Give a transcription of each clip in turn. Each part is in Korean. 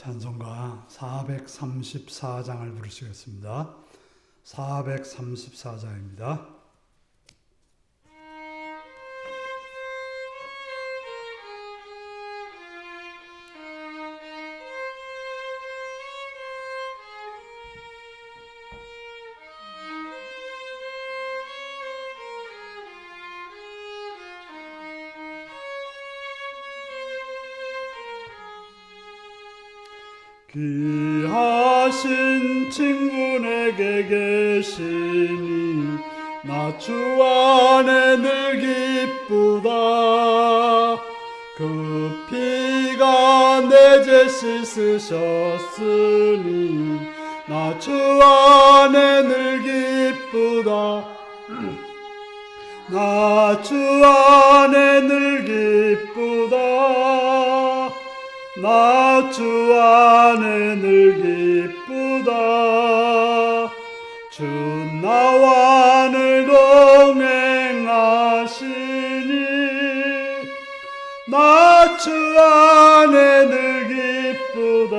찬송가 434장을 부르시겠습니다. 434장입니다. 귀하신 친구에게 계시니 나 주 안에 늘 기쁘다. 그 피가 내 죄 씻으셨으니 나 주 안에 늘 기쁘다. 나 주 안에 늘 기쁘다. 나 주 안에 늘 기쁘다. 주 나와 늘 동행하시니 나 주 안에 늘 기쁘다.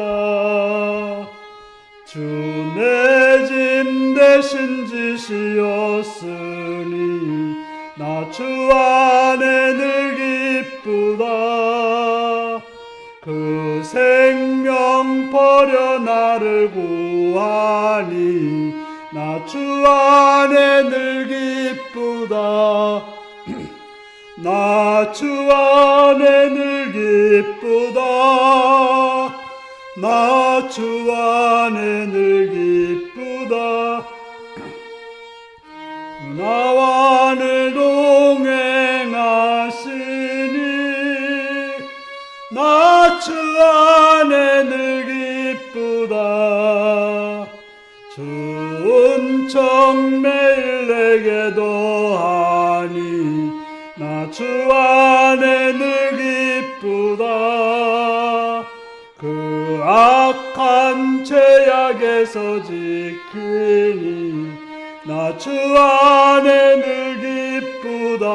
주 내 짐 대신 지시었으니 나 주 안에 늘 기쁘다. 그 생명 버려 나를 구하니 나 주 안에 늘 기쁘다. 나 주 안에 늘 기쁘다. 나 주 안에 늘 기쁘다. 나와 늘 동행하시니 나 주 안에 늘 기쁘다. 주 은총 매일 내게 더하니 나 주 안에 늘 기쁘다. 그 악한 죄악에서 지키니 나 주 안에 늘 기쁘다.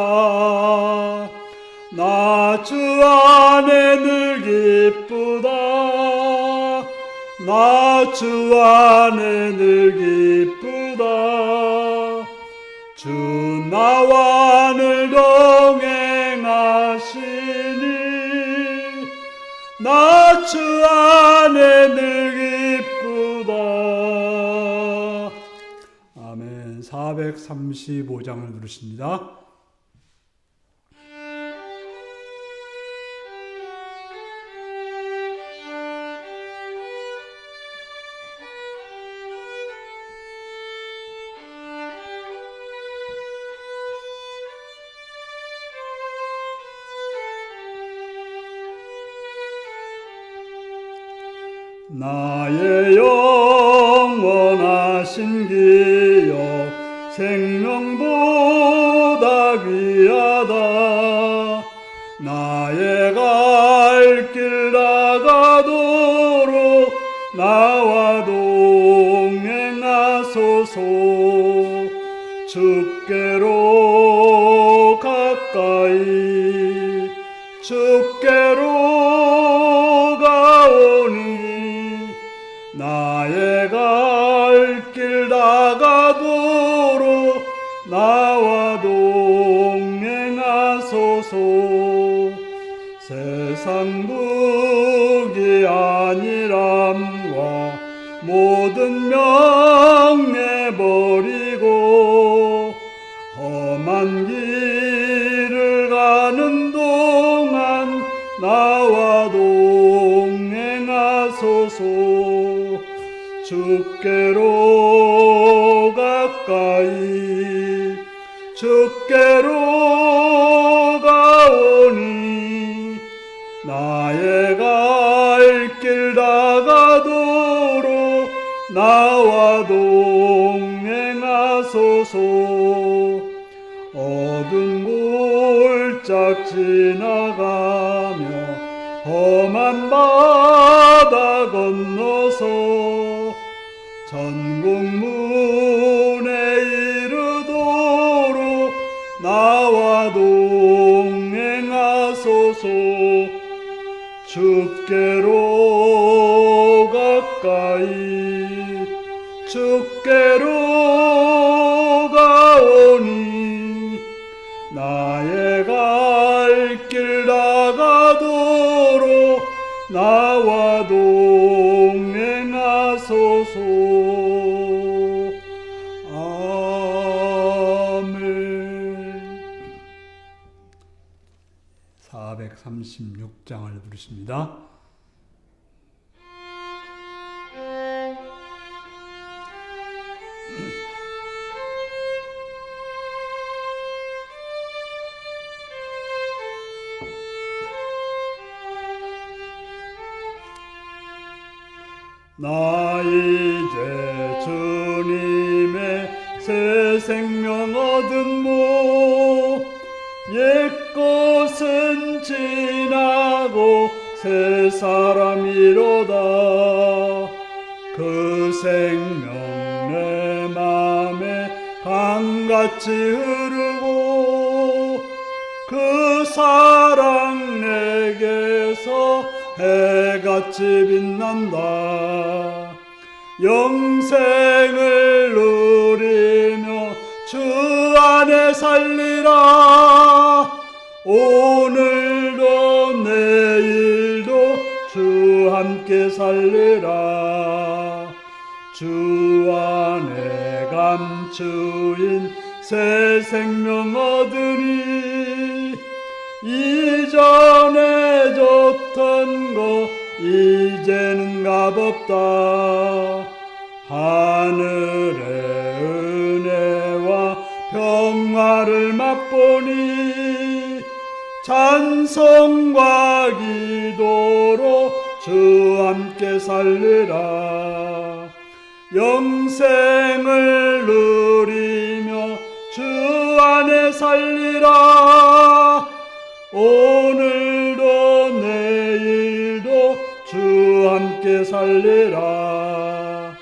나 주 안에 늘 기쁘다. 나 주 안에 늘 기쁘다. 주 나와 늘 동행하시니 나 주 안에 늘 기쁘다. 아멘. 435장을 부르십니다. 나의 영원하신 기여 생명보다 귀하다. 나의 갈 길 나가도록 나와 동행하소서. 주께로 가까이 주께로 가오니 나의 갈 길 나가도록 나와 동행하소서. 세상 무기 안일함과 모든 명예 버리고 험한 길을 가는 동안 나와 동행하소서. 주께로 가까이 주께로 가오니 나의 갈 길 나가도록 나와 동행하소서. 어두운 골짝 지나가며 험한 바다 건너서 천국문에 이르도록 나와 동행하소서. 주께로 가까이 주께로 가오니 나의 갈 길 나가도록 나와 동행하소서. 아멘. 436장을 부르십니다. 나 이제 주님의 새 생명 얻은 모 옛것은 지나고 새 사람이로다. 그 생명 내 맘에 강같이 흐르고 그 사랑 내게서 해같이 빛난다. 영생을 누리며 주 안에 살리라. 오늘도 내일도 주 함께 살리라. 주 안에 감추인 새 생명 얻으니 이전에 줬던 거 이제는 값없다. 하늘의 은혜와 평화를 맛보니 찬송과 기도로 주 함께 살리라. 영생을 누리며 주 안에 살리라. 오늘도 내일도 주 함께 살리라.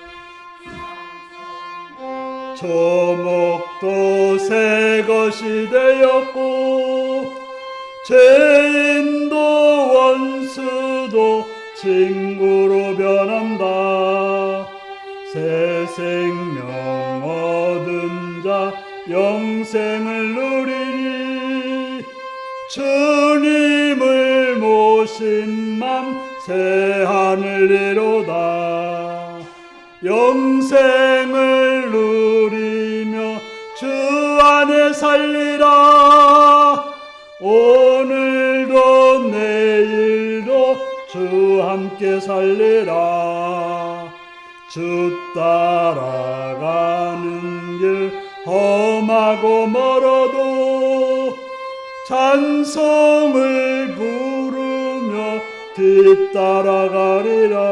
조목도 새 것이 되었고 죄인도 원수도 친구로 변한다. 새 생명 얻은 자 영생을 누리니 주님을 모신 맘 새 하늘이로다. 영생을 누리며 주 안에 살리라. 오늘도 내일도 주 함께 살리라. 주 따라가는 길 험하고 멀어도 찬송을 부르며 뒤따라가리라.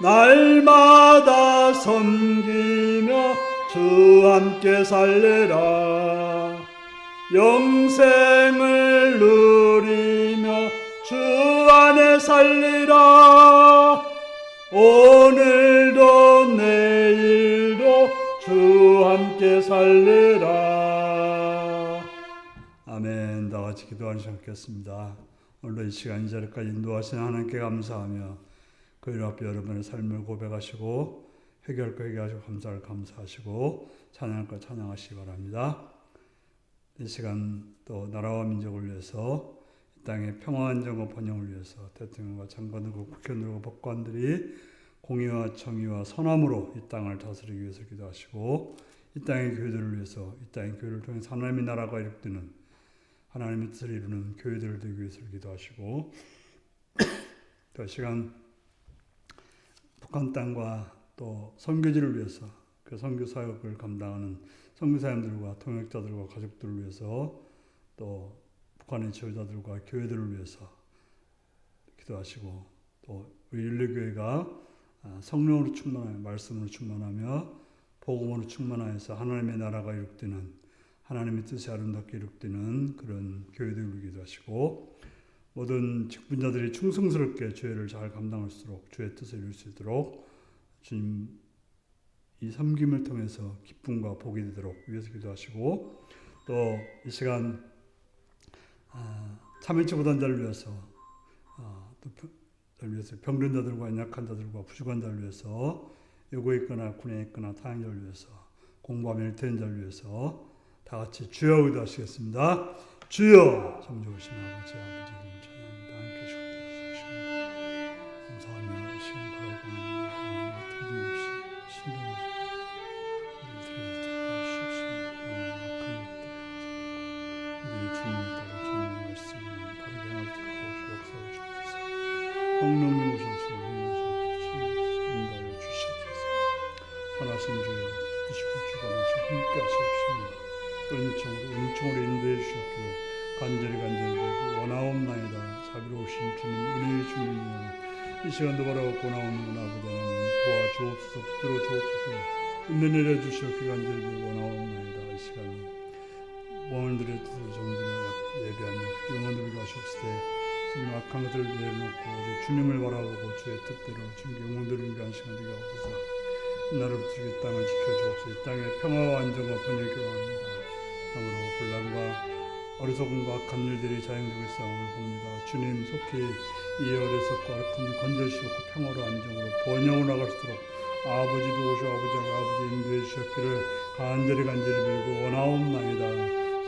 날마다 섬기며 주 함께 살리라. 영생을 누리며 주 안에 살리라. 오늘도 내일도 주 함께 살리라. 아멘. 다 같이 기도하는 시간 갖겠습니다. 오늘도 이 시간 이 자리까지 인도하신 하나님께 감사하며 그 일 앞에 여러분의 삶을 고백하시고 회개할 거 회개하시고 감사할 거 감사하시고 찬양할 거 찬양하시기 바랍니다. 이 시간 또 나라와 민족을 위해서 이 땅의 평화 안정과 번영을 위해서 대통령과 장관들과 국회의원들과 법관들이 공의와 정의와 선함으로 이 땅을 다스리기 위해서 기도하시고 이 땅의 교회들을 위해서 이 땅의 교회를 통해서 하나님의 나라가 이룩되는 하나님의 뜻을 이루는 교회들을 되기 위해서 기도하시고 또 이 시간 북한 땅과 또 선교지를 위해서 그 선교 사역을 감당하는 선교사님들과 통역자들과 가족들을 위해서 또 북한의 지도자들과 교회들을 위해서 기도하시고 또 우리 일레교회가 성령으로 충만하여 말씀으로 충만하며 복음으로 충만하여서 하나님의 나라가 이룩되는 하나님의 뜻이 아름답게 이룩되는 그런 교회들을 기도하시고 모든 직분자들이 충성스럽게 주의를 잘 감당할수록 주의 뜻을 이룰 수 있도록 주님 이 섬김을 통해서 기쁨과 복이 되도록 위해서 기도하시고 또 이 시간 참여치 못한 자를 위해서 병든 자들과 약한 자들과 부족한 자를 위해서 요구에 있거나 군에 있거나 타향자를 위해서 공부하며 일태인 자를 위해서 다 같이 주여 기도하시겠습니다. 주여 참 좋으신 아버지 이름 찬양합니다. 함께 주옵소서. 감사하며 이 시간 바라보는 하나님 틀림없이 신령하신 우리 드릴 도와주시옵시며 악한 것들이 우리 주님에 따라 주님의 말씀을 바르게 행할 때 역사해 주옵소서. 성령님 오셔서 인도하여 주시옵소서. 선하신 주여 붙드시고 주관하시고 함께 하시옵시며 은총으로 인도해 주셨기를 간절히 빌고 원하옵나이다. 자비로우신 주님 은혜의 주님이여 이 시간도 바라보고 나오는 아버지 하나님 도와주옵소서. 붙들어 주옵소서. 은혜 내려주시옵기를 간절히 빌고 원하옵나이다. 이 시간 원들의 뜻을 정들여 예배하며 영혼들을 가시옵시되 주님 악한 것들을 내려놓고 주님을 바라보고 주의 뜻대로 주님께 영혼들을 위한 시간 되게 하옵소서. 나를 붙들고 이 땅을 지켜주옵소서. 이 땅에 평화와 안정과 번영이 필요합니다. 참으로 분란과 어리석음과 악한 일들이 자행되고 있사옴을 봅니다. 주님 속히 이 어리석고 악한 건져주시옵고 평화로 안정으로 번영을 나갈 수 있도록 아버지도 오시고 아버지 인도해 주셨기를 간절히 빌고 원하옵나이다.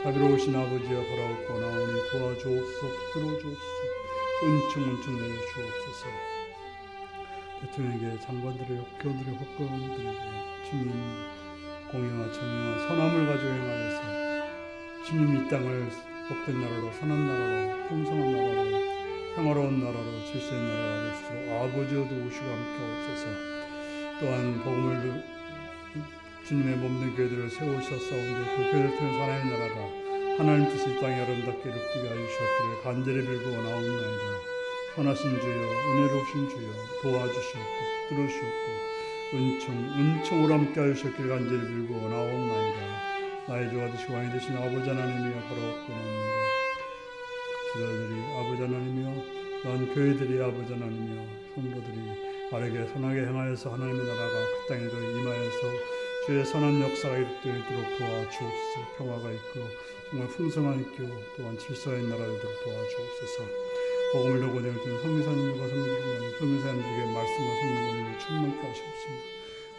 자비로우신 아버지여 바라옵고 원하오니 도와주옵소서. 붙들어 주옵소서. 은총 내려주옵소서. 대통령에게 장관들의 국회의원들의 법관들에게 주님 공의와 정의와 선함을 가지고 행하여서 주님 이 땅을 복된 나라로 선한 나라로 풍성한 나라로 평화로운 나라로 질서의 나라가 될 수 있도록 아버지여도 오시고 함께 하옵소서. 또한 복음을 주님의 몸된 교회들을 세우셨사온데 그 교회를 통해서 하나님의 나라가 하나님 뜻이 이 땅에 아름답게 이루어지게 하여 주셨기를 간절히 빌고 원하옵나이다. 선하신 주여 은혜로우신 주여 도와주시옵고 붙들어 주시옵고 은총으로 함께 하여 주셨기를 간절히 빌고 원하옵나이다. 나의 주와 되시고 왕이 되신 아버지 하나님이여 바라옵고 나옵니다. 지도자들이 아버지 하나님이여 또한 교회들이 아버지 하나님이여 성도들이 바르게 선하게 행하여서 하나님의 나라가 그 땅에도 임하여서 주의 선한 역사가 이루어지도록 도와주옵소서. 평화가 있고 정말 풍성한 있고 또한 질서의 나라가 되도록 도와주옵소서. 복음을 도고내는 성미사님과 성미사님들에게 말씀과 성령을 충만케 하시옵소서.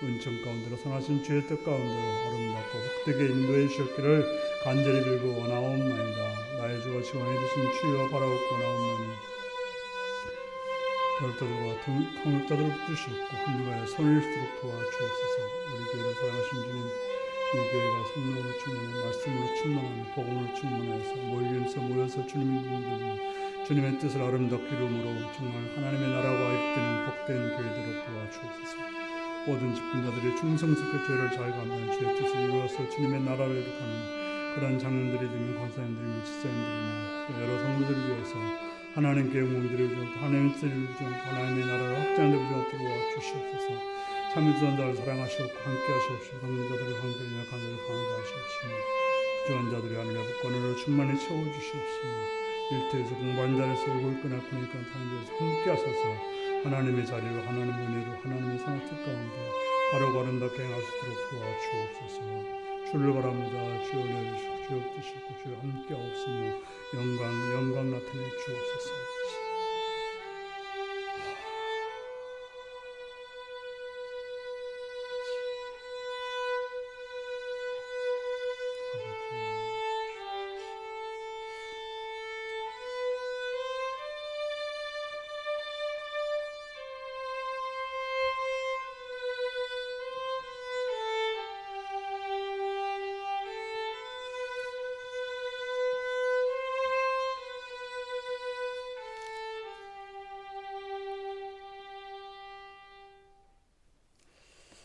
은총 가운데로 선하신 주의 뜻 가운데로 아름답고 복되게 인도해 주셨기를 간절히 빌고 원하옵나이다. 나의 주와 지원해 주신 주여 바라옵고 원하옵나니 결자들과 통역자들을 붙드시옵고 hun류가에 선을 쓰도록 도와주옵소서. 우리 교회를 사랑하신 주님 이 교회가 성령으로 충만해 말씀으로 충만하며 복음으로 충만해서 모여서 주님의 뜻을 아름답게 이루므로 정말 하나님의 나라가 이루어지는 복된 교회들로 도와주옵소서. 모든 직분자들이 충성스럽게 죄를 잘 감당하는 주의 뜻을 이루어서 주님의 나라를 이룩하는 그런 장로들이 되면 권사님들이며 집사님들이며 또 여러 성도들을 위해서 하나님께 영광드리고 하나님의 뜻을 이루고 하나님의 나라를 확장하는 데 도와주시옵소서. 참여자들 사랑하시옵고 함께 하시옵시고 강자들을 강하게 간절히 강하게 하시옵시며 부족한 자들이 하늘의 복권으로 충만히 채워주시옵시며 일터에서 공부하는 자리에서 얼굴 끄나 보니까 타는 데서 함께 하셔서 하나님의 자리로 하나님의 은혜로 하나님의 선한 뜻 가운데 바로 아름답게 행할 수 있도록 도와주옵소서. 주를 바랍니다. 주여 은혜를 주시고 주여 뜻이고 주여 함께 하옵시며 영광 나타내 주옵소서.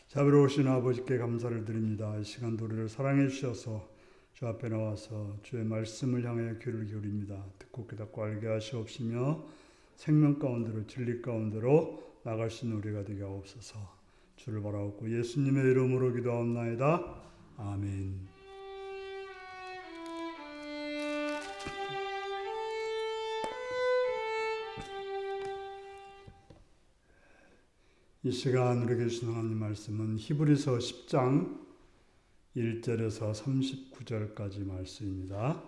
자비로우신 아버지께 감사를 드립니다. 이 시간도 우리를 사랑해 주셔서 주 앞에 나와서 주의 말씀을 향해 귀를 기울입니다. 듣고 깨닫고 알게 하시옵시며 생명 가운데로 진리 가운데로 나갈 수 있는 우리가 되게 하옵소서. 주를 바라옵고 예수님의 이름으로 기도하옵나이다. 아멘. 이 시간 우리에게 주신 하나님 말씀은 히브리서 10장 1절에서 39절까지 말씀입니다.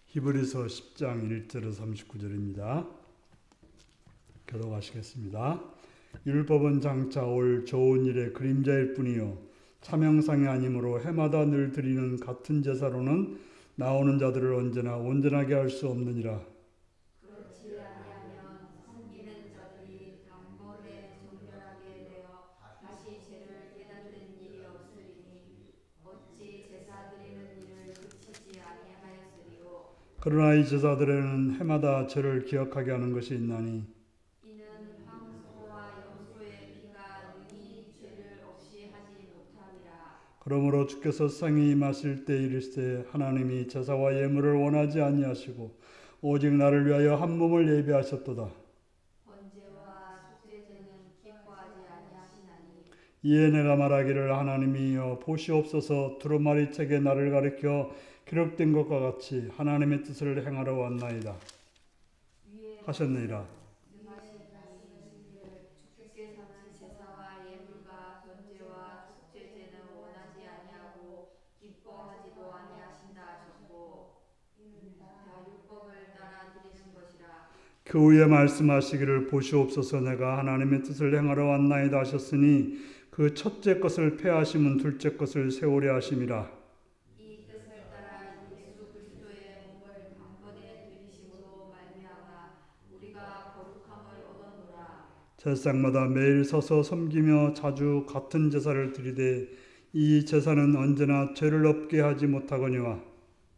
히브리서 10장 1절에서 39절입니다. 교독하시겠습니다. 율법은 장차 올 좋은 일의 그림자일 뿐이요 참형상이 아니므로 해마다 늘 드리는 같은 제사로는 나오는 자들을 언제나 온전하게 할 수 없느니라. 그렇지 아니하면 섬기는 자들이 단번에 정결하게 되어 다시 죄를 깨닫는 일이 없으리니 어찌 제사 드리는 일을 그치지 아니하였으리요. 그러나 이 제사들에는 해마다 죄를 기억하게 하는 것이 있나니 이는 황소와 염소의 피가 능히 죄를 없이 하지 못함이라. 그러므로 주께서 세상에 임하실 때 이르시되 하나님이 제사와 예물을 원하지 아니하시고 오직 나를 위하여 한 몸을 예비하셨도다. 번제와 속죄제는 기뻐하지 아니하시나니 이에 내가 말하기를 하나님이여 보시옵소서 두루마리 책에 나를 가리켜 기록된 것과 같이 하나님의 뜻을 행하러 왔나이다 하셨느니라. 주께서는 제사와 예물과 번제와 속죄제는 원하지 아니하고 기뻐하지도 아니하신다 하셨고 다 율법을 따라 드리는 것이라. 그 후에 말씀하시기를 보시옵소서 내가 하나님의 뜻을 행하러 왔나이다 하셨으니 그 첫째 것을 폐하심은 둘째 것을 세우려 하심이라. 이 뜻을 따라 예수 그리스도의 몸을 단번에 드리심으로 말미암아 우리가 거룩함을 얻었노라. 제사장마다 매일 서서 섬기며 자주 같은 제사를 드리되 이 제사는 언제나 죄를 없게 하지 못하거니와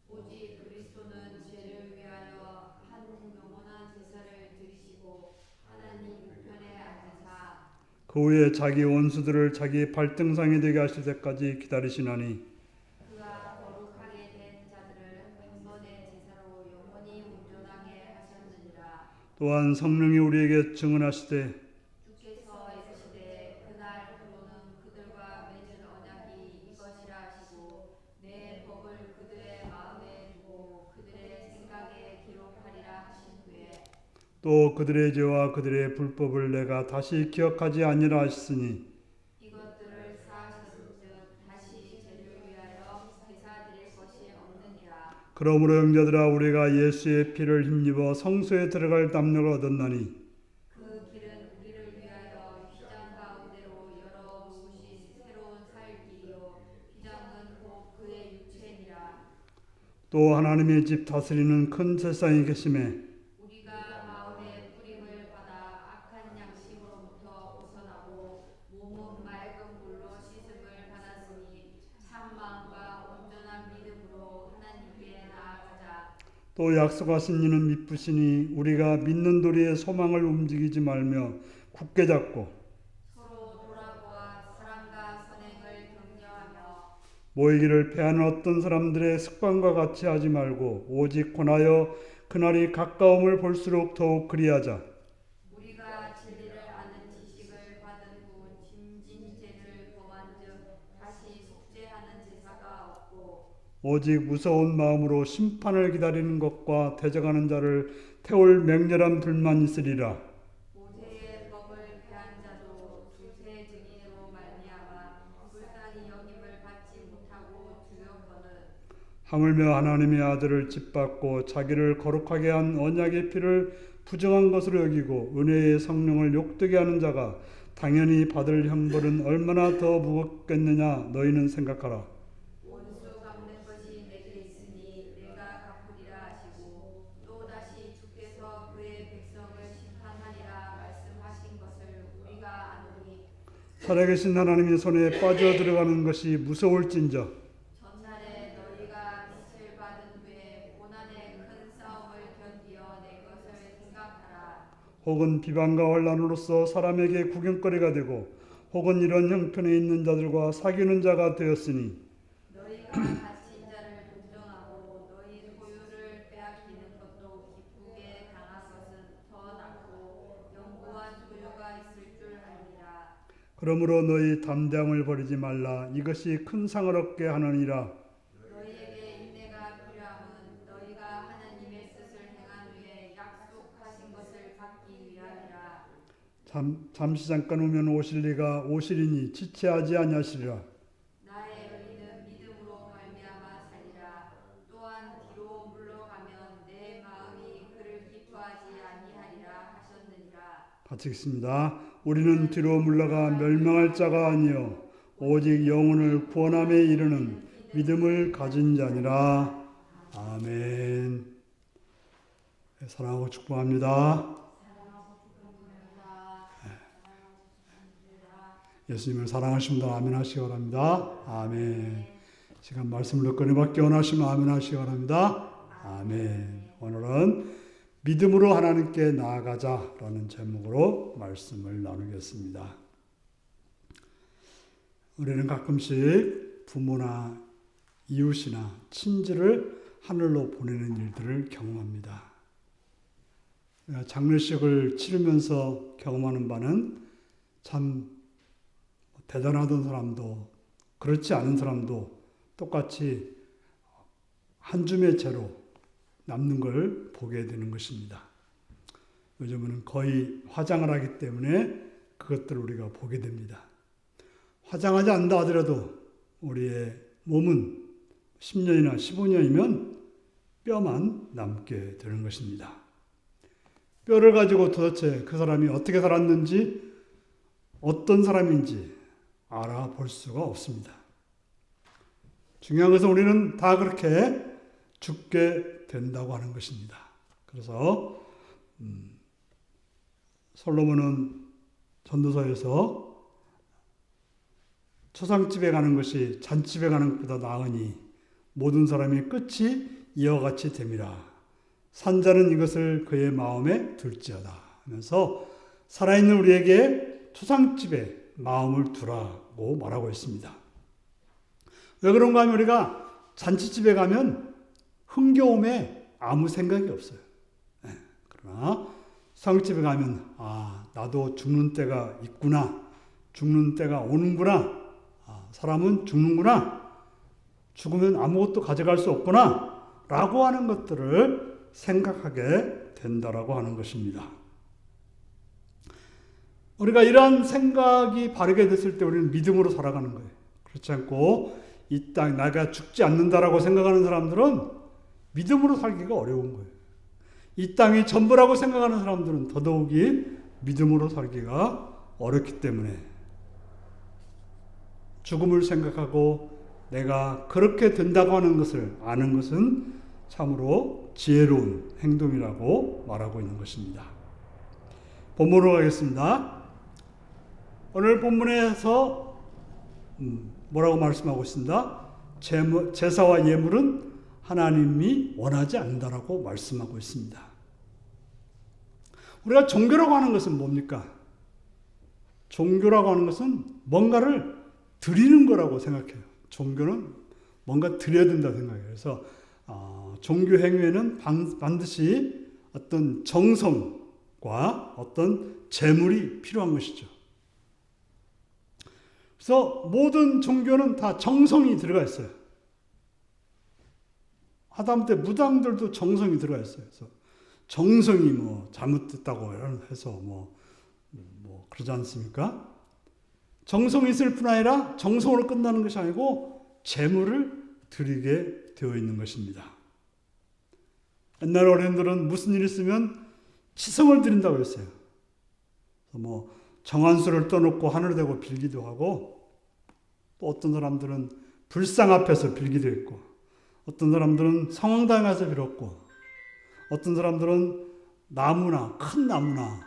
오직 그리스도는 죄를 위하여 한 영원한 제사를 드리시고 하나님 우편에 앉으사 그 후에 자기 원수들을 자기 발등상이 되게 하실 때까지 기다리시나니 그가 거룩하게 된 자들을 한 번의 제사로 영원히 온전하게 하셨느니라. 또한 성령이 우리에게 증언하시되 주께서 이르시되 그날 그로는 그들과 맺은 언약이 이것이라 하시고 내 법을 그들의 마음에 두고 그들의 생각에 기록하리라 하신 후에 또 그들의 죄와 그들의 불법을 내가 다시 기억하지 아니라 하시니 이것들을 사하셨은즉 다시 죄를 위하여 제사 드릴 것이 없느니라. 그러므로 형제들아 우리가 예수의 피를 힘입어 성소에 들어갈 담력을 얻었나니 그 길은 우리를 위하여 휘장 가운데로 열어 놓으신 새로운 살 길이요 휘장은 곧 그의 육체니라. 또 하나님의 집 다스리는 큰 제사장이 계심에 우리가 마음의 뿌림을 받아 악한 양심으로부터 벗어나고 몸은 맑은 물로 씻음을 받았으니 참 마음과 온전한 믿음으로 하나님께 나아가자. 또 약속하신 이는 미쁘시니 우리가 믿는 도리의 소망을 움직이지 말며 굳게 잡고 서로 돌아보아 사랑과 선행을 격려하며 모이기를 패하는 어떤 사람들의 습관과 같이 하지 말고 오직 권하여 그날이 가까움을 볼수록 더욱 그리하자. 우리가 진리를 아는 지식을 받은 후 짐진죄를 범한즉 다시 속죄하는 제사가 없고 오직 무서운 마음으로 심판을 기다리는 것과 대적하는 자를 태울 맹렬한 불만 있으리라. 모세의 법을 폐한 자도 두세 증인으로 말미암아 불쌍히 여김을 받지 못하고 두렵거늘 하물며 하나님의 아들을 짓밟고 자기를 거룩하게 한 언약의 피를 부정한 것으로 여기고 은혜의 성령을 욕되게 하는 자가 당연히 받을 형벌은 얼마나 더 무겁겠느냐 너희는 생각하라. 원수 갚는 것이 내게 있으니 내가 갚으리라 하시고 또다시 주께서 그의 백성을 심판하리라 말씀하신 것을 우리가 아노니 살아계신 하나님의 손에 빠져 들어가는 것이 무서울진저 전날에 너희가 빛을 받은 후에 고난의 큰 싸움을 견디어 내 것을 생각하라. 혹은 비방과 혼란으로서 사람에게 구경거리가 되고 혹은 이런 형편에 있는 자들과 사귀는 자가 되었으니 너희가 갇힌 자를 동정하고 너희 소유를 빼앗기는 것도 기쁘게 당한 것은 더 낫고 영구한 소유가 있을 줄 알미라. 그러므로 너희 담대함을 버리지 말라. 이것이 큰 상을 얻게 하느니라. 너희에게 인내가 필요함은 너희가 하나님의 뜻을 행한 후에 약속하신 것을 받기 잠시 잠깐 오면 오실리가 오시리니 지체하지 아니하시리라. 나의 의인은 믿음으로 말미암아 살리라. 또한 뒤로 물러가면 내 마음이 그를 기뻐하지 아니하리라 하셨느니라. 같이 읽습니다. 우리는 뒤로 물러가 멸망할 자가 아니요 오직 영혼을 구원함에 이르는 믿음을 가진 자니라. 아멘. 사랑하고 축복합니다. 예수님을 사랑하시는 분들 아멘 하시기 바랍니다. 아멘. 시간 말씀을 듣고 은혜받기 원하시면 아멘 하시기 바랍니다. 아멘. 오늘은 믿음으로 하나님께 나아가자라는 제목으로 말씀을 나누겠습니다. 우리는 가끔씩 부모나 이웃이나 친지를 하늘로 보내는 일들을 경험합니다. 장례식을 치르면서 경험하는 바는 참 대단하던 사람도 그렇지 않은 사람도 똑같이 한 줌의 재로 남는 걸 보게 되는 것입니다. 요즘은 거의 화장을 하기 때문에 그것들을 우리가 보게 됩니다. 화장하지 않는다 하더라도 우리의 몸은 10년이나 15년이면 뼈만 남게 되는 것입니다. 뼈를 가지고 도대체 그 사람이 어떻게 살았는지 어떤 사람인지 알아볼 수가 없습니다. 중요한 것은 우리는 다 그렇게 죽게 된다고 하는 것입니다. 그래서 솔로몬은 전도서에서 초상집에 가는 것이 잔집에 가는 것보다 나으니 모든 사람이 끝이 이와 같이 됨이라. 산자는 이것을 그의 마음에 둘지어다 하면서 살아있는 우리에게 초상집에 마음을 두라고 말하고 있습니다. 왜 그런가 하면 우리가 잔치집에 가면 흥겨움에 아무 생각이 없어요. 그러나 상집에 가면 나도 죽는 때가 있구나. 죽는 때가 오는구나. 사람은 죽는구나. 죽으면 아무것도 가져갈 수 없구나. 라고 하는 것들을 생각하게 된다라고 하는 것입니다. 우리가 이러한 생각이 바르게 됐을 때 우리는 믿음으로 살아가는 거예요. 그렇지 않고 이 땅 내가 죽지 않는다라고 생각하는 사람들은 믿음으로 살기가 어려운 거예요. 이 땅이 전부라고 생각하는 사람들은 더더욱이 믿음으로 살기가 어렵기 때문에 죽음을 생각하고 내가 그렇게 된다고 하는 것을 아는 것은 참으로 지혜로운 행동이라고 말하고 있는 것입니다. 본문으로 가겠습니다. 오늘 본문에서 뭐라고 말씀하고 있습니다. 제사와 예물은 하나님이 원하지 않는다라고 말씀하고 있습니다. 우리가 종교라고 하는 것은 뭡니까? 종교라고 하는 것은 뭔가를 드리는 거라고 생각해요. 종교는 뭔가 드려야 된다 생각해요. 그래서 종교 행위에는 반드시 어떤 정성과 어떤 재물이 필요한 것이죠. 그래서 모든 종교는 다 정성이 들어가 있어요. 하다못해 무당들도 정성이 들어가 있어요. 그래서 정성이 잘못됐다고 해서 그러지 않습니까? 정성이 있을 뿐 아니라 정성으로 끝나는 것이 아니고 재물을 드리게 되어 있는 것입니다. 옛날 어른들은 무슨 일 있으면 치성을 드린다고 했어요. 정한수를 떠놓고 하늘을 대고 빌기도 하고, 또 어떤 사람들은 불상 앞에서 빌기도 했고, 어떤 사람들은 성황당에 가서 빌었고, 어떤 사람들은 나무나 큰 나무나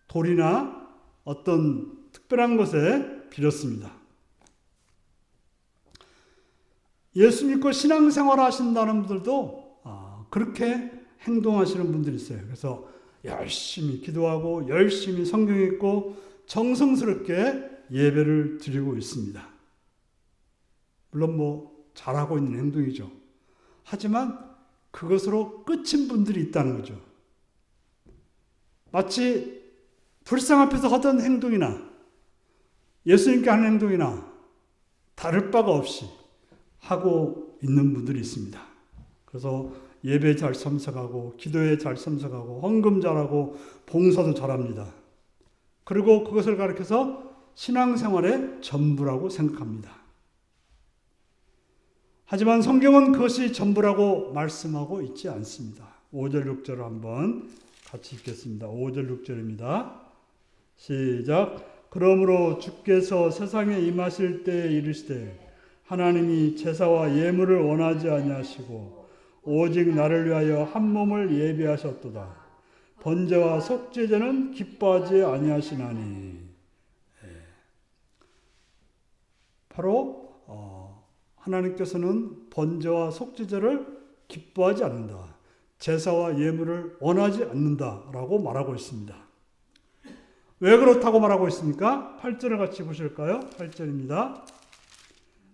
돌이나 어떤 특별한 곳에 빌었습니다. 예수 믿고 신앙생활 하신다는 분들도 그렇게 행동하시는 분들이 있어요. 그래서 열심히 기도하고 열심히 성경 읽고 정성스럽게 예배를 드리고 있습니다. 물론 잘하고 있는 행동이죠. 하지만 그것으로 끝인 분들이 있다는 거죠. 마치 불상 앞에서 하던 행동이나 예수님께 하는 행동이나 다를 바가 없이 하고 있는 분들이 있습니다. 그래서 예배에 잘 참석하고 기도에 잘 참석하고 헌금 잘하고 봉사도 잘합니다. 그리고 그것을 가리켜서 신앙생활의 전부라고 생각합니다. 하지만 성경은 그것이 전부라고 말씀하고 있지 않습니다. 5절 6절을 한번 같이 읽겠습니다. 5절 6절입니다. 시작. 그러므로 주께서 세상에 임하실 때에 이르시되 하나님이 제사와 예물을 원하지 아니하시고 오직 나를 위하여 한 몸을 예비하셨도다. 번제와 속죄제는 기뻐하지 아니하시나니. 바로 하나님께서는 번제와 속죄제를 기뻐하지 않는다. 제사와 예물을 원하지 않는다라고 말하고 있습니다. 왜 그렇다고 말하고 있습니까? 8절을 같이 보실까요? 8절입니다.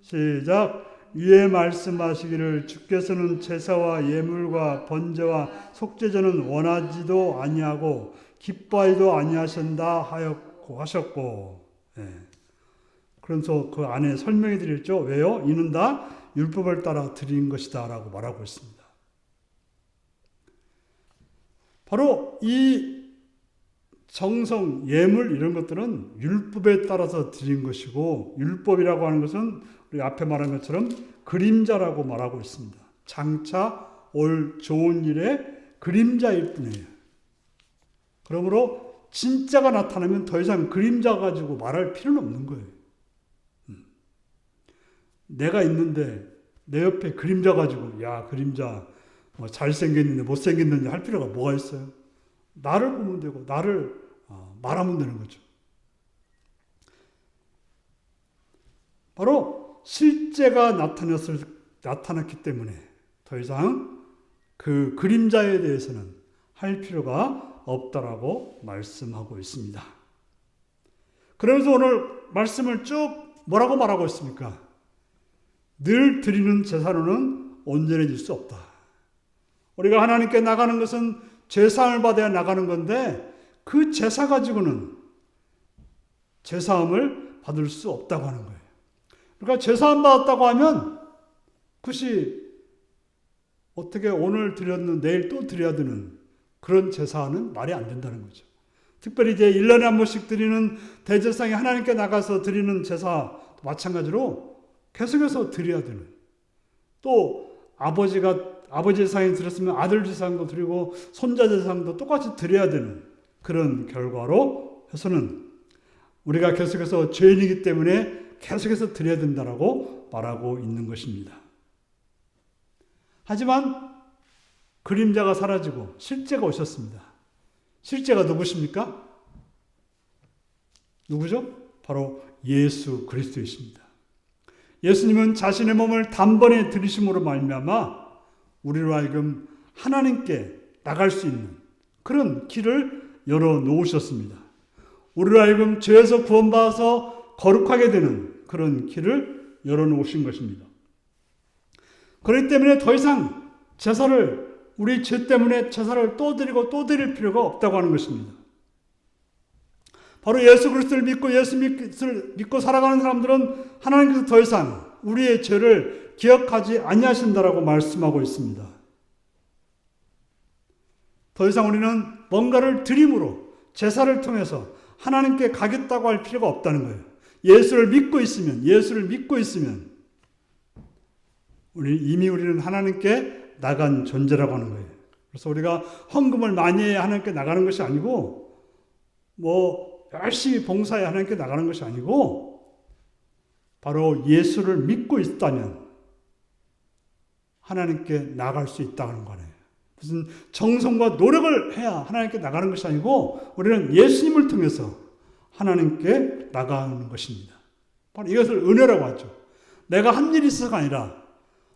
시작. 위에 말씀하시기를 주께서는 제사와 예물과 번제와 속죄제는 원하지도 아니하고 기뻐하지도 아니하신다 하셨고, 그래서 그 안에 설명해 드렸죠. 왜요? 이는 다 율법을 따라 드린 것이다 라고 말하고 있습니다. 바로 이 정성, 예물 이런 것들은 율법에 따라서 드린 것이고, 율법이라고 하는 것은 우리 앞에 말한 것처럼 그림자라고 말하고 있습니다. 장차 올 좋은 일의 그림자일 뿐이에요. 그러므로 진짜가 나타나면 더 이상 그림자 가지고 말할 필요는 없는 거예요. 내가 있는데 내 옆에 그림자 가지고 야 그림자 뭐 잘생겼는데 못생겼는지 할 필요가 뭐가 있어요? 나를 보면 되고 나를 말하면 되는 거죠. 바로 실제가 나타났기 때문에 더 이상 그 그림자에 대해서는 할 필요가 없다라고 말씀하고 있습니다. 그러면서 오늘 말씀을 쭉 뭐라고 말하고 있습니까? 늘 드리는 제사로는 온전해질 수 없다. 우리가 하나님께 나가는 것은 제사함을 받아야 나가는 건데 그 제사 가지고는 제사함을 받을 수 없다고 하는 거예요. 그러니까 제사함 받았다고 하면 그것이 어떻게 오늘 드렸는 내일 또 드려야 되는 그런 제사는 말이 안 된다는 거죠. 특별히 이제 1년에 한 번씩 드리는 대제사장이 하나님께 나가서 드리는 제사 마찬가지로 계속해서 드려야 되는, 또 아버지 제사장이 드렸으면 아들 제사장도 드리고 손자 제사장도 똑같이 드려야 되는 그런 결과로 해서는 우리가 계속해서 죄인이기 때문에 계속해서 드려야 된다라고 말하고 있는 것입니다. 하지만 그림자가 사라지고 실제가 오셨습니다. 실제가 누구십니까? 누구죠? 바로 예수 그리스도이십니다. 예수님은 자신의 몸을 단번에 들이심으로 말미암아 우리로 하여금 하나님께 나갈 수 있는 그런 길을 열어놓으셨습니다. 우리로 하여금 죄에서 구원받아서 거룩하게 되는 그런 길을 열어놓으신 것입니다. 그렇기 때문에 더 이상 우리 죄 때문에 제사를 또 드리고 또 드릴 필요가 없다고 하는 것입니다. 바로 예수 그리스도를 믿고 예수 믿고 살아가는 사람들은 하나님께서 더 이상 우리의 죄를 기억하지 아니하신다라고 말씀하고 있습니다. 더 이상 우리는 뭔가를 드림으로 제사를 통해서 하나님께 가겠다고 할 필요가 없다는 거예요. 예수를 믿고 있으면 우리는 하나님께 나간 존재라고 하는 거예요. 그래서 우리가 헌금을 많이 해야 하나님께 나가는 것이 아니고 열심히 봉사해 하나님께 나가는 것이 아니고 바로 예수를 믿고 있다면 하나님께 나갈 수 있다는 거예요. 무슨 정성과 노력을 해야 하나님께 나가는 것이 아니고 우리는 예수님을 통해서 하나님께 나가는 것입니다. 바로 이것을 은혜라고 하죠. 내가 한 일이 있어서가 아니라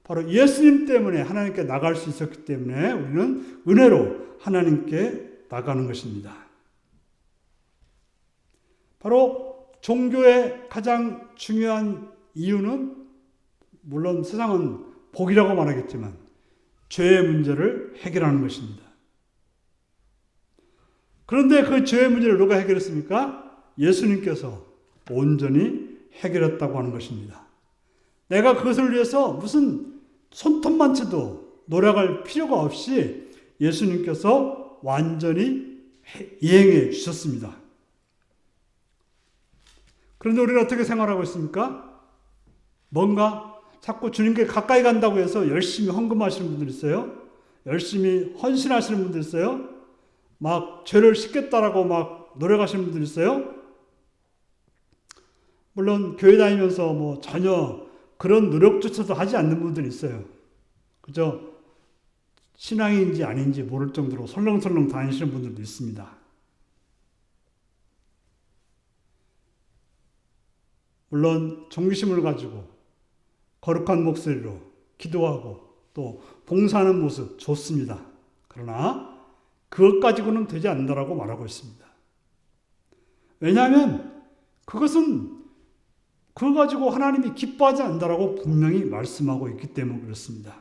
바로 예수님 때문에 하나님께 나갈 수 있었기 때문에 우리는 은혜로 하나님께 나가는 것입니다. 바로 종교의 가장 중요한 이유는 물론 세상은 복이라고 말하겠지만 죄의 문제를 해결하는 것입니다. 그런데 그 죄의 문제를 누가 해결했습니까? 예수님께서 온전히 해결했다고 하는 것입니다. 내가 그것을 위해서 무슨 손톱만 쳐도 노력할 필요가 없이 예수님께서 완전히 이행해 주셨습니다. 그런데 우리는 어떻게 생활하고 있습니까? 뭔가 자꾸 주님께 가까이 간다고 해서 열심히 헌금하시는 분들 있어요. 열심히 헌신하시는 분들 있어요. 막 죄를 씻겠다라고 막 노력하시는 분들 있어요. 물론 교회 다니면서 뭐 전혀 그런 노력조차도 하지 않는 분들이 있어요. 그저 신앙인지 아닌지 모를 정도로 설렁설렁 다니시는 분들도 있습니다. 물론 종기심을 가지고 거룩한 목소리로 기도하고 또 봉사하는 모습 좋습니다. 그러나 그것 가지고는 되지 않는다라고 말하고 있습니다. 왜냐하면 그것은 그거 가지고 하나님이 기뻐하지 않는다라고 분명히 말씀하고 있기 때문에 그렇습니다.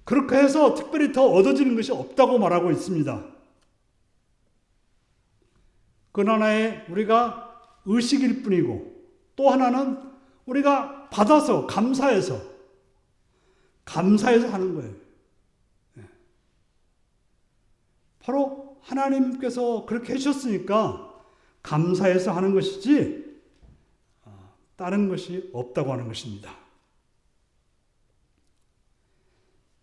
그렇게 해서 특별히 더 얻어지는 것이 없다고 말하고 있습니다. 그건 하나의 우리가 의식일 뿐이고 또 하나는 우리가 받아서 감사해서 하는 거예요. 바로 하나님께서 그렇게 해주셨으니까 감사해서 하는 것이지 다른 것이 없다고 하는 것입니다.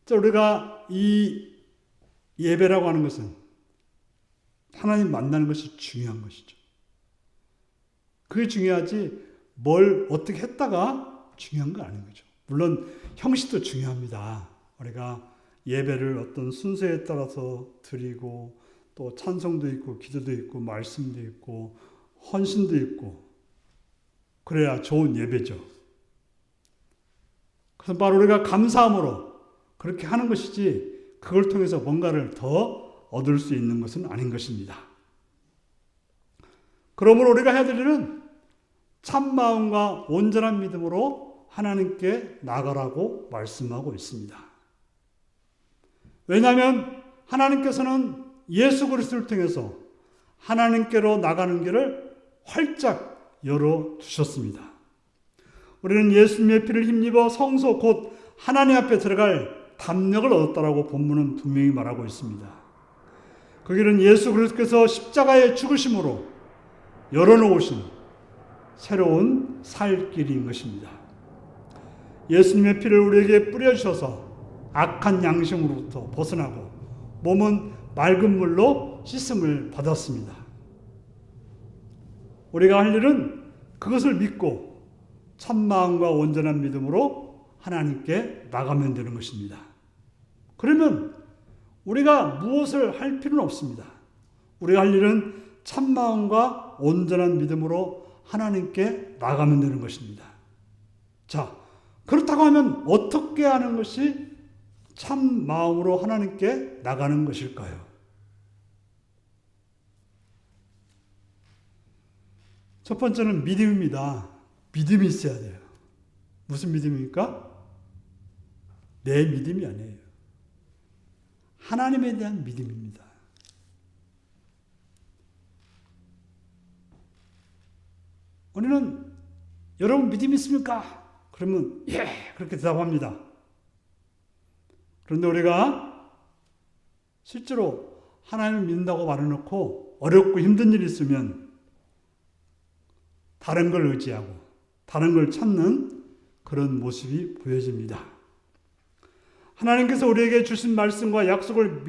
자, 우리가 이 예배라고 하는 것은 하나님 만나는 것이 중요한 것이죠. 그게 중요하지 뭘 어떻게 했다가 중요한 건 아닌 거죠. 물론 형식도 중요합니다. 우리가 예배를 어떤 순서에 따라서 드리고 또 찬송도 있고 기도도 있고 말씀도 있고 헌신도 있고 그래야 좋은 예배죠. 그래서 바로 우리가 감사함으로 그렇게 하는 것이지 그걸 통해서 뭔가를 더 얻을 수 있는 것은 아닌 것입니다. 그러므로 우리가 해야 될 일은 참 마음과 온전한 믿음으로 하나님께 나가라고 말씀하고 있습니다. 왜냐하면 하나님께서는 예수 그리스도를 통해서 하나님께로 나가는 길을 활짝 열어주셨습니다. 우리는 예수님의 피를 힘입어 성소 곧 하나님 앞에 들어갈 담력을 얻었다라고 본문은 분명히 말하고 있습니다. 그 길은 예수 그리스도께서 십자가의 죽으심으로 열어놓으신 새로운 살 길인 것입니다. 예수님의 피를 우리에게 뿌려주셔서 악한 양심으로부터 벗어나고 몸은 맑은 물로 씻음을 받았습니다. 우리가 할 일은 그것을 믿고 참마음과 온전한 믿음으로 하나님께 나가면 되는 것입니다. 그러면 우리가 무엇을 할 필요는 없습니다. 우리가 할 일은 참마음과 온전한 믿음으로 하나님께 나가면 되는 것입니다. 자, 그렇다고 하면 어떻게 하는 것이 참 마음으로 하나님께 나가는 것일까요? 첫 번째는 믿음입니다. 믿음이 있어야 돼요. 무슨 믿음입니까? 내 믿음이 아니에요. 하나님에 대한 믿음입니다. 우리는 여러분 믿음 있습니까? 그러면 예 그렇게 대답합니다. 그런데 우리가 실제로 하나님을 믿는다고 말해놓고 어렵고 힘든 일이 있으면 다른 걸 의지하고 다른 걸 찾는 그런 모습이 보여집니다. 하나님께서 우리에게 주신 말씀과 약속을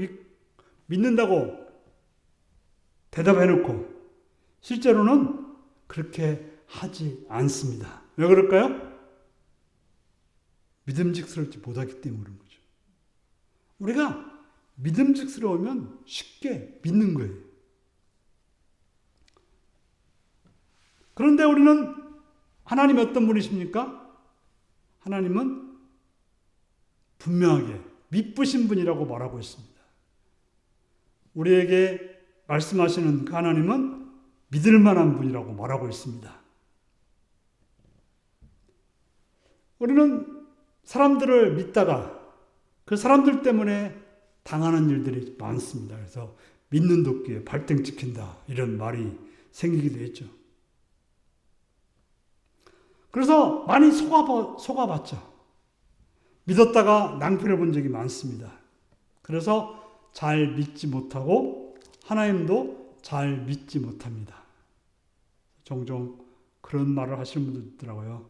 믿는다고 대답해놓고 실제로는 그렇게 하지 않습니다. 왜 그럴까요? 믿음직스럽지 못하기 때문에 그런 거죠. 우리가 믿음직스러우면 쉽게 믿는 거예요. 그런데 우리는 하나님이 어떤 분이십니까? 하나님은 분명하게 믿으신 분이라고 말하고 있습니다. 우리에게 말씀하시는 그 하나님은 믿을 만한 분이라고 말하고 있습니다. 우리는 사람들을 믿다가 그 사람들 때문에 당하는 일들이 많습니다. 그래서 믿는 도끼에 발등 찍힌다 이런 말이 생기기도 했죠. 그래서 많이 속아봤죠. 믿었다가 낭패를 본 적이 많습니다. 그래서 잘 믿지 못하고 하나님도 잘 믿지 못합니다. 종종 그런 말을 하시는 분도 있더라고요.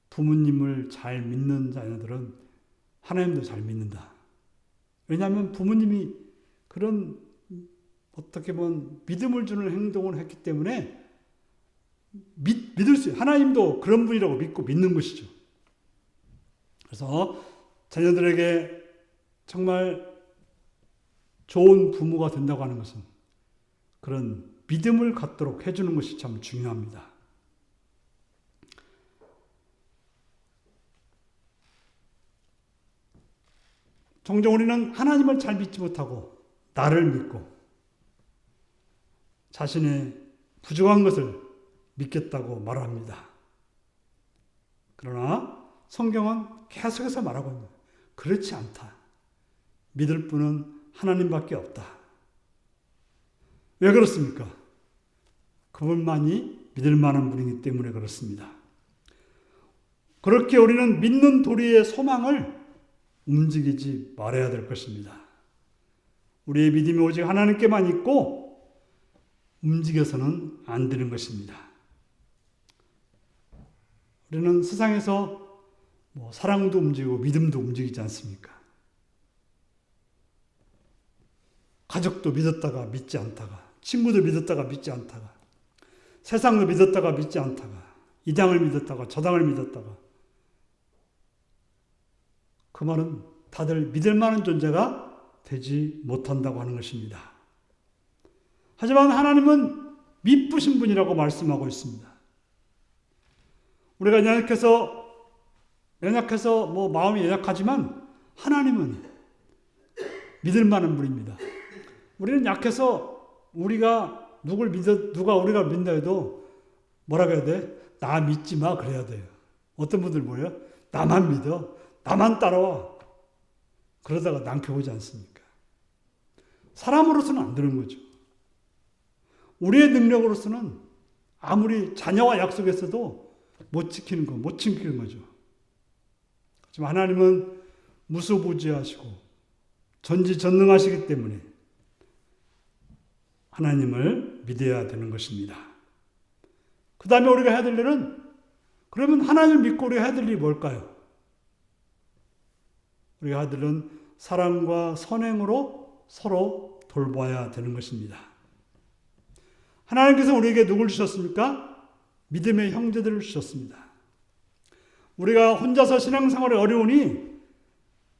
부모님을 잘 믿는 자녀들은 하나님도 잘 믿는다. 왜냐하면 부모님이 그런 어떻게 보면 믿음을 주는 행동을 했기 때문에 믿을 수 있어요. 하나님도 그런 분이라고 믿고 믿는 것이죠. 그래서 자녀들에게 정말 좋은 부모가 된다고 하는 것은 그런 믿음을 갖도록 해주는 것이 참 중요합니다. 종종 우리는 하나님을 잘 믿지 못하고 나를 믿고 자신의 부족한 것을 믿겠다고 말합니다. 그러나 성경은 계속해서 말하고 있는 거예요. 그렇지 않다. 믿을 분은 하나님밖에 없다. 왜 그렇습니까? 그분만이 믿을 만한 분이기 때문에 그렇습니다. 그렇게 우리는 믿는 도리의 소망을 움직이지 말아야 될 것입니다. 우리의 믿음이 오직 하나님께만 있고 움직여서는 안 되는 것입니다. 우리는 세상에서 사랑도 움직이고 믿음도 움직이지 않습니까? 가족도 믿었다가 믿지 않다가, 친구도 믿었다가 믿지 않다가, 세상도 믿었다가 믿지 않다가, 이 당을 믿었다가 저 당을 믿었다가. 그 말은 다들 믿을 만한 존재가 되지 못한다고 하는 것입니다. 하지만 하나님은 미쁘신 분이라고 말씀하고 있습니다. 우리가 연약해서 마음이 연약하지만 하나님은 믿을 만한 분입니다. 우리는 약해서 우리가 누가 우리가 믿는다 해도 뭐라고 해야 돼? 나 믿지 마 그래야 돼요. 어떤 분들 뭐예요? 나만 믿어. 나만 따라와. 그러다가 낭패 오지 않습니까? 사람으로서는 안 되는 거죠. 우리의 능력으로서는 아무리 자녀와 약속했어도 못 지키는 거죠. 하지만 하나님은 무소부지하시고 전지전능하시기 때문에 하나님을 믿어야 되는 것입니다. 그 다음에 우리가 해야 될 일은, 그러면 하나님을 믿고 우리가 해야 될 일이 뭘까요? 우리가 해야 될 일은 사랑과 선행으로 서로 돌봐야 되는 것입니다. 하나님께서 우리에게 누굴 주셨습니까? 믿음의 형제들을 주셨습니다. 우리가 혼자서 신앙생활이 어려우니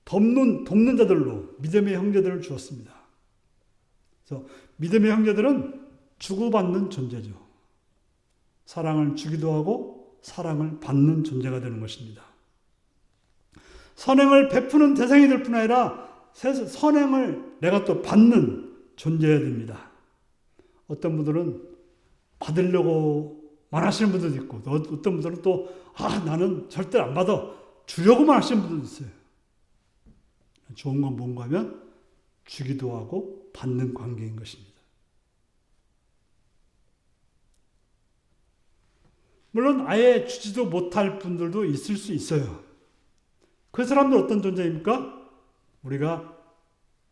돕는 자들로 믿음의 형제들을 주었습니다. 그래서 믿음의 형제들은 주고받는 존재죠. 사랑을 주기도 하고 사랑을 받는 존재가 되는 것입니다. 선행을 베푸는 대상이 될 뿐 아니라 선행을 내가 또 받는 존재여야 됩니다. 어떤 분들은 받으려고만 하시는 분들도 있고, 어떤 분들은 또 나는 절대 안 받아 주려고만 하시는 분들도 있어요. 좋은 건 뭔가 하면 주기도 하고 받는 관계인 것입니다. 물론 아예 주지도 못할 분들도 있을 수 있어요. 그 사람들 어떤 존재입니까? 우리가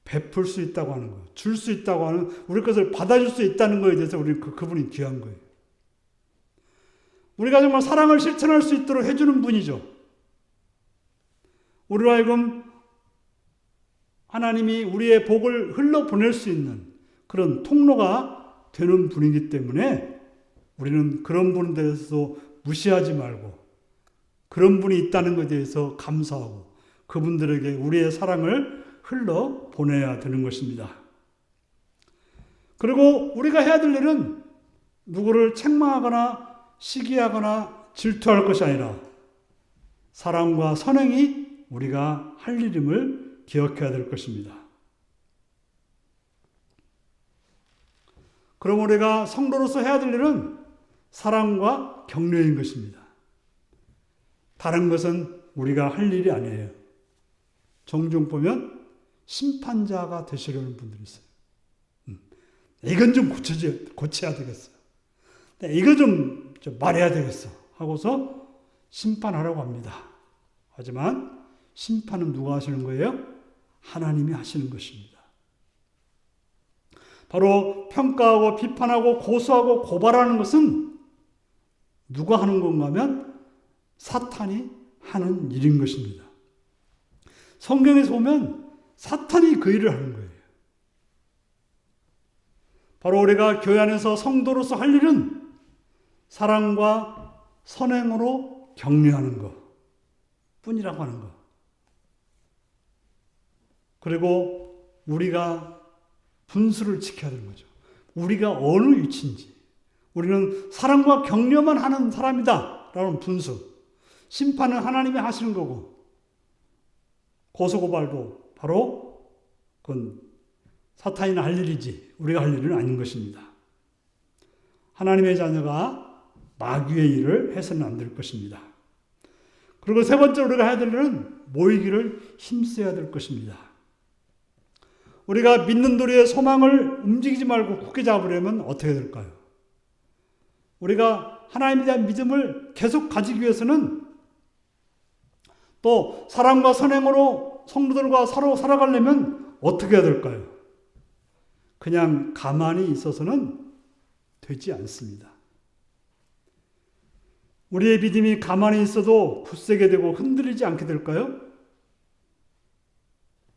베풀 수 있다고 하는 거, 줄 수 있다고 하는, 우리 것을 받아줄 수 있다는 거에 대해서 우리 그분이 귀한 거예요. 우리가 정말 사랑을 실천할 수 있도록 해주는 분이죠. 우리로 하여금 하나님이 우리의 복을 흘러보낼 수 있는 그런 통로가 되는 분이기 때문에 우리는 그런 분에 대해서 무시하지 말고 그런 분이 있다는 것에 대해서 감사하고 그분들에게 우리의 사랑을 흘러보내야 되는 것입니다. 그리고 우리가 해야 될 일은 누구를 책망하거나 시기하거나 질투할 것이 아니라 사랑과 선행이 우리가 할 일임을 기억해야 될 것입니다. 그럼 우리가 성도로서 해야 될 일은 사랑과 격려인 것입니다. 다른 것은 우리가 할 일이 아니에요. 종종 보면 심판자가 되시려는 분들이 있어요. 이건 좀 고쳐야 되겠어. 이거 좀 말해야 되겠어. 하고서 심판하라고 합니다. 하지만 심판은 누가 하시는 거예요? 하나님이 하시는 것입니다. 바로 평가하고 비판하고 고소하고 고발하는 것은 누가 하는 건가 하면 사탄이 하는 일인 것입니다. 성경에서 보면 사탄이 그 일을 하는 거예요. 바로 우리가 교회 안에서 성도로서 할 일은 사랑과 선행으로 격려하는 것 뿐이라고 하는 것. 그리고 우리가 분수를 지켜야 되는 거죠. 우리가 어느 위치인지. 우리는 사랑과 격려만 하는 사람이다 라는 분수. 심판은 하나님이 하시는 거고 고소고발도 바로 그건 사탄이나 할 일이지 우리가 할 일은 아닌 것입니다. 하나님의 자녀가 마귀의 일을 해서는 안 될 것입니다. 그리고 세 번째로 우리가 해야 될 일은 모이기를 힘써야 될 것입니다. 우리가 믿는 도리의 소망을 움직이지 말고 굳게 잡으려면 어떻게 될까요? 우리가 하나님에 대한 믿음을 계속 가지기 위해서는 또 사랑과 선행으로 성도들과 서로 살아가려면 어떻게 해야 될까요? 그냥 가만히 있어서는 되지 않습니다. 우리의 믿음이 가만히 있어도 굳세게 되고 흔들리지 않게 될까요?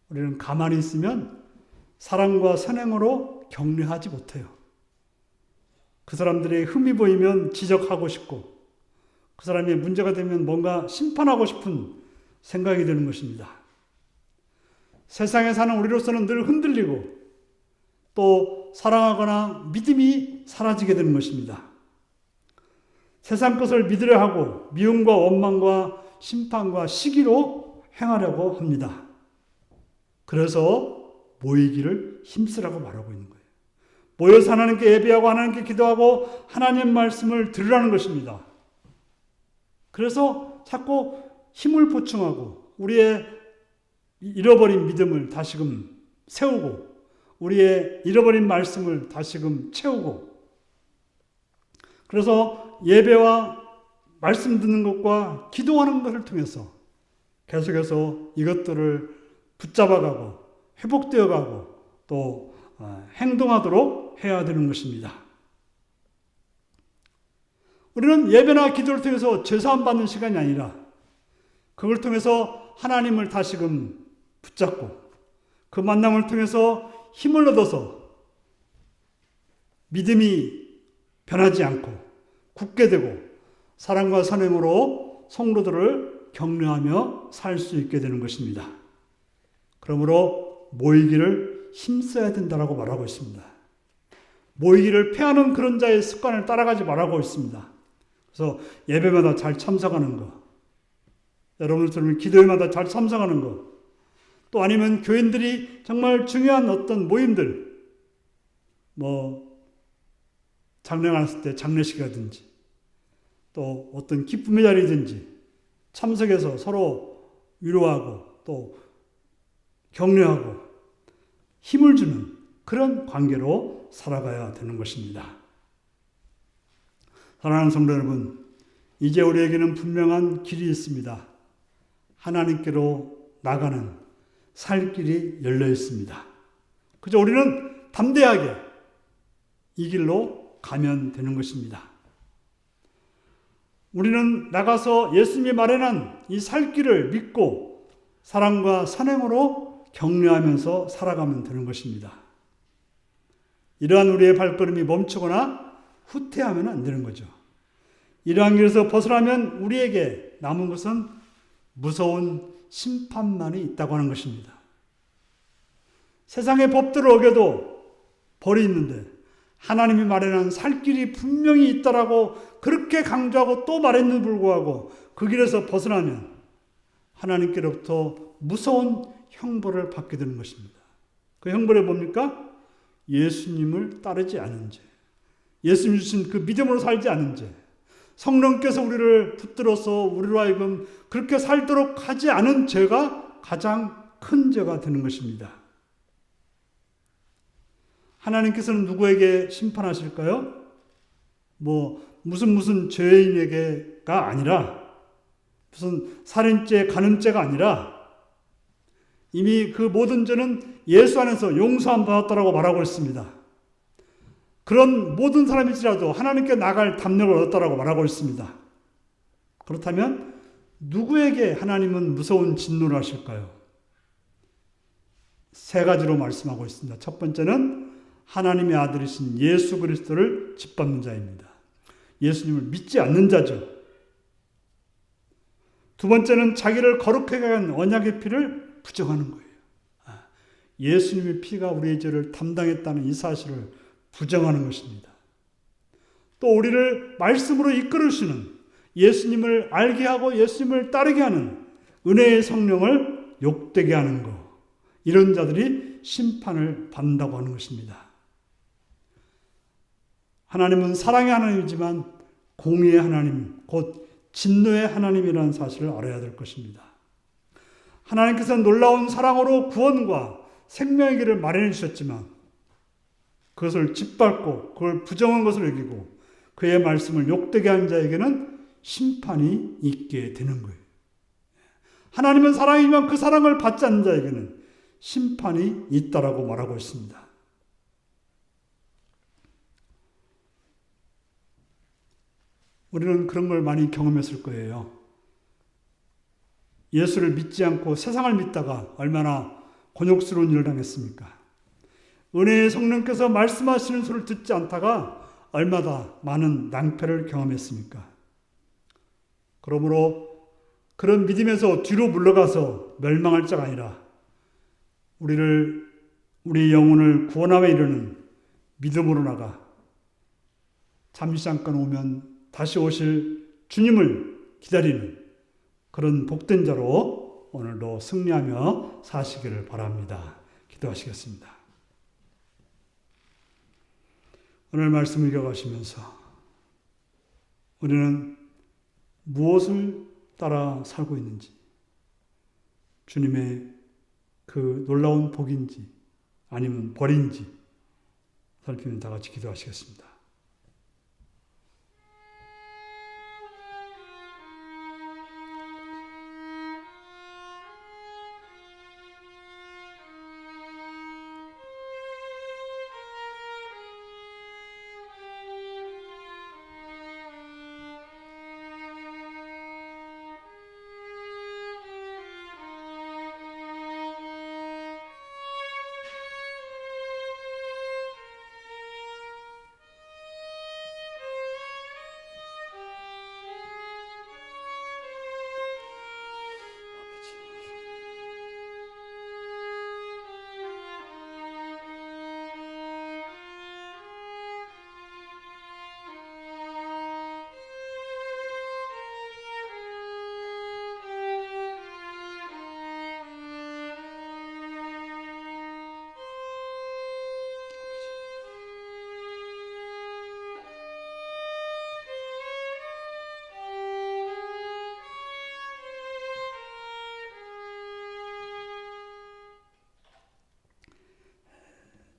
우리는 가만히 있으면 사랑과 선행으로 격려하지 못해요. 그 사람들의 흠이 보이면 지적하고 싶고 그 사람이 문제가 되면 뭔가 심판하고 싶은 생각이 드는 것입니다. 세상에 사는 우리로서는 늘 흔들리고 또 사랑하거나 믿음이 사라지게 되는 것입니다. 세상 것을 믿으려 하고 미움과 원망과 심판과 시기로 행하려고 합니다. 그래서 모이기를 힘쓰라고 말하고 있는 거예요. 모여서 하나님께 예배하고 하나님께 기도하고 하나님 말씀을 들으라는 것입니다. 그래서 자꾸 힘을 보충하고 우리의 잃어버린 믿음을 다시금 세우고 우리의 잃어버린 말씀을 다시금 채우고 그래서 예배와 말씀 듣는 것과 기도하는 것을 통해서 계속해서 이것들을 붙잡아가고 회복되어가고 또 행동하도록 해야 되는 것입니다. 우리는 예배나 기도를 통해서 죄사함 받는 시간이 아니라 그걸 통해서 하나님을 다시금 붙잡고 그 만남을 통해서 힘을 얻어서 믿음이 변하지 않고 굳게 되고 사랑과 선행으로 성도들을 격려하며 살 수 있게 되는 것입니다. 그러므로 모이기를 힘써야 된다고 말하고 있습니다. 모이기를 패하는 그런 자의 습관을 따라가지 말라고 있습니다. 그래서 예배마다 잘 참석하는 것, 여러분들은 기도회마다 잘 참석하는 것, 또 아니면 교인들이 정말 중요한 어떤 모임들, 장례가 났을 때 장례식이라든지 또 어떤 기쁨의 자리든지 참석해서 서로 위로하고 또 격려하고 힘을 주는 그런 관계로 살아가야 되는 것입니다. 사랑하는 성도 여러분, 이제 우리에게는 분명한 길이 있습니다. 하나님께로 나가는 살 길이 열려 있습니다. 그저 우리는 담대하게 이 길로 가면 되는 것입니다. 우리는 나가서 예수님이 마련한 이 살 길을 믿고 사랑과 선행으로 격려하면서 살아가면 되는 것입니다. 이러한 우리의 발걸음이 멈추거나 후퇴하면 안 되는 거죠. 이러한 길에서 벗어나면 우리에게 남은 것은 무서운 심판만이 있다고 하는 것입니다. 세상의 법들을 어겨도 벌이 있는데 하나님이 마련한 살 길이 분명히 있다라고 그렇게 강조하고 또 말했는데 불구하고 그 길에서 벗어나면 하나님께로부터 무서운 형벌을 받게 되는 것입니다. 그 형벌이 뭡니까? 예수님을 따르지 않은 죄, 예수님 주신 그 믿음으로 살지 않은 죄, 성령께서 우리를 붙들어서 우리로 하여금 그렇게 살도록 하지 않은 죄가 가장 큰 죄가 되는 것입니다. 하나님께서는 누구에게 심판하실까요? 무슨 죄인에게가 아니라 무슨 살인죄, 간음죄가 아니라 이미 그 모든 죄는 예수 안에서 용서함 받았다라고 말하고 있습니다. 그런 모든 사람일지라도 하나님께 나갈 담력을 얻었다라고 말하고 있습니다. 그렇다면 누구에게 하나님은 무서운 진노를 하실까요? 세 가지로 말씀하고 있습니다. 첫 번째는 하나님의 아들이신 예수 그리스도를 짓밟는 자입니다. 예수님을 믿지 않는 자죠. 두 번째는 자기를 거룩하게 한 언약의 피를 부정하는 거예요. 예수님의 피가 우리의 죄를 담당했다는 이 사실을 부정하는 것입니다. 또 우리를 말씀으로 이끌으시는 예수님을 알게 하고 예수님을 따르게 하는 은혜의 성령을 욕되게 하는 것, 이런 자들이 심판을 받는다고 하는 것입니다. 하나님은 사랑의 하나님이지만 공의의 하나님, 곧 진노의 하나님이라는 사실을 알아야 될 것입니다. 하나님께서는 놀라운 사랑으로 구원과 생명의 길을 마련해 주셨지만 그것을 짓밟고 그걸 부정한 것을 여기고 그의 말씀을 욕되게 한 자에게는 심판이 있게 되는 거예요. 하나님은 사랑이지만 그 사랑을 받지 않는 자에게는 심판이 있다라고 말하고 있습니다. 우리는 그런 걸 많이 경험했을 거예요. 예수를 믿지 않고 세상을 믿다가 얼마나 곤욕스러운 일을 당했습니까? 은혜의 성령께서 말씀하시는 소리를 듣지 않다가 얼마나 많은 낭패를 경험했습니까? 그러므로 그런 믿음에서 뒤로 물러가서 멸망할 자가 아니라 우리 영혼을 구원함에 이르는 믿음으로 나가 잠시 잠깐 오면 다시 오실 주님을 기다리는 그런 복된 자로 오늘도 승리하며 사시기를 바랍니다. 기도하시겠습니다. 오늘 말씀을 읽어가시면서 우리는 무엇을 따라 살고 있는지, 주님의 그 놀라운 복인지 아니면 벌인지 살피면 다 같이 기도하시겠습니다.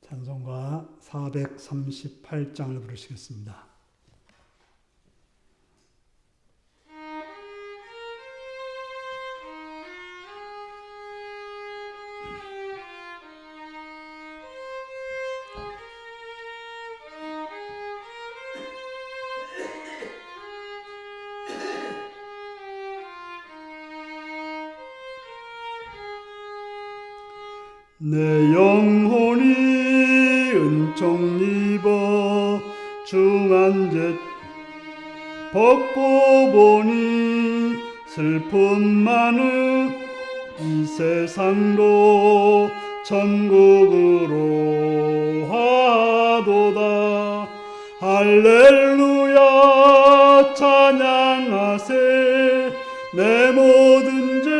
찬송가 438장을 부르시겠습니다. 내 영혼이 은총 입어 중한 죄 벗고 보니 슬픔 많은 이 세상도 천국으로 하도다. 할렐루야 찬양하세. 내 모든 죄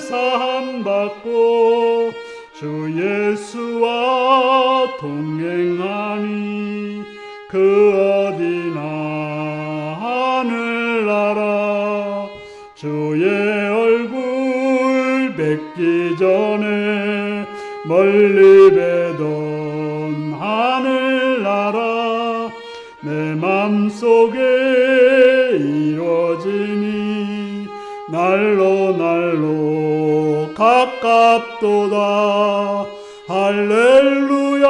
사함받고 주 예수와 동행하니 그 어디나 하늘나라. 주의 얼굴 뵙기 전에 멀리 뵈던 하늘나라. 내 맘속에 이루어지니 날로 날로 가깝도다. 할렐루야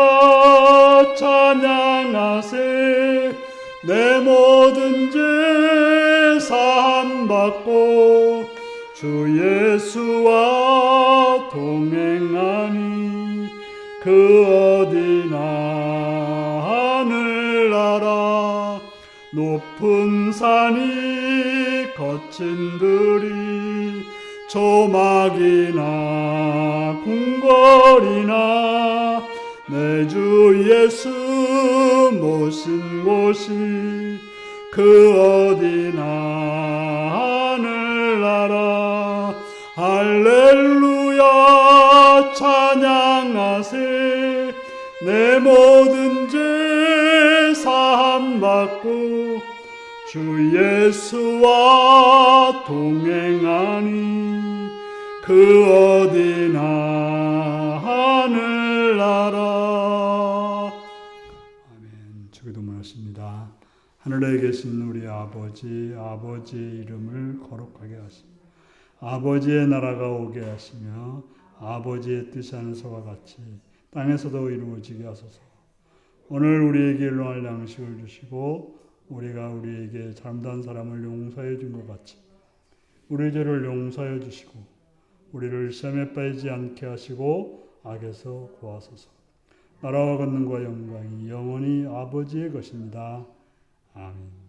찬양 찬양하세. 내 모든 죄 사함받고 주 예수와 동행하니 그 어디나 하늘나라 높은 산이 거친 들이 조막이나 궁궐이나 내 주 예수 모신 곳이 그 어디나 하늘나라. 할렐루야 찬양하세. 내 모든 죄 사함받고 주 예수와 동행하니 그 어디나 하늘나라. 아멘. 주기도문하십니다. 하늘에 계신 우리 아버지의 이름을 거룩하게 하시며 아버지의 나라가 오게 하시며 아버지의 뜻이 하늘서와 같이 땅에서도 이루어지게 하소서. 오늘 우리에게 일용할 양식을 주시고 우리가 우리에게 잘못한 사람을 용서해 준 것 같이 우리 죄를 용서해 주시고 우리를 시험에 빠지지 않게 하시고 악에서 구하소서. 나라와 권능과 영광이 영원히 아버지의 것입니다. 아멘.